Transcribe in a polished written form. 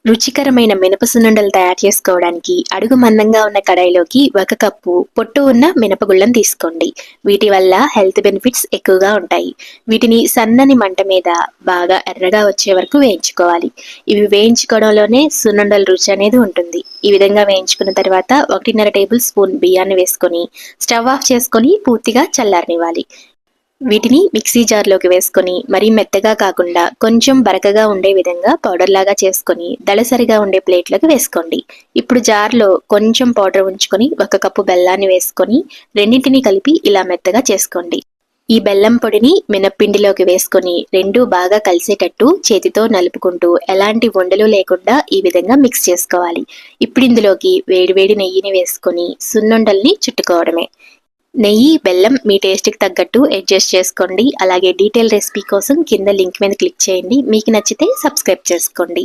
రుచికరమైన మినప సున్నుండలు తయారు చేసుకోవడానికి అడుగు మందంగా ఉన్న కడాయిలోకి 1 కప్పు పొట్టు ఉన్న మినపగుళ్ళను తీసుకోండి. వీటి వల్ల హెల్త్ బెనిఫిట్స్ ఎక్కువగా ఉంటాయి. వీటిని సన్నని మంట మీద బాగా ఎర్రగా వచ్చే వరకు వేయించుకోవాలి. ఇవి వేయించుకోవడంలోనే సున్నుండల రుచి అనేది ఉంటుంది. ఈ విధంగా వేయించుకున్న తర్వాత 1.5 టేబుల్ స్పూన్ బియ్యాన్ని వేసుకొని స్టవ్ ఆఫ్ చేసుకొని పూర్తిగా చల్లారనివ్వాలి. వీటిని మిక్సీ జార్లోకి వేసుకొని మరీ మెత్తగా కాకుండా కొంచెం బరకగా ఉండే విధంగా పౌడర్ లాగా చేసుకొని దళసరిగా ఉండే ప్లేట్లోకి వేసుకోండి. ఇప్పుడు జార్లో కొంచెం పౌడర్ ఉంచుకొని 1 కప్పు బెల్లాన్ని వేసుకొని రెండింటిని కలిపి ఇలా మెత్తగా చేసుకోండి. ఈ బెల్లం పొడిని మినప్పిండిలోకి వేసుకొని రెండూ బాగా కలిసేటట్టు చేతితో నలుపుకుంటూ ఎలాంటి ఉండలు లేకుండా ఈ విధంగా మిక్స్ చేసుకోవాలి. ఇప్పుడు ఇందులోకి వేడివేడి నెయ్యిని వేసుకొని సున్నుండల్ని చుట్టుకోవడమే. నెయ్యి, బెల్లం మీ టేస్ట్‌కి తగ్గట్టు అడ్జస్ట్ చేసుకోండి. అలాగే డీటెయిల్ రెసిపీ కోసం కింద లింక్ మీద క్లిక్ చేయండి. మీకు నచ్చితే సబ్స్క్రైబ్ చేసుకోండి.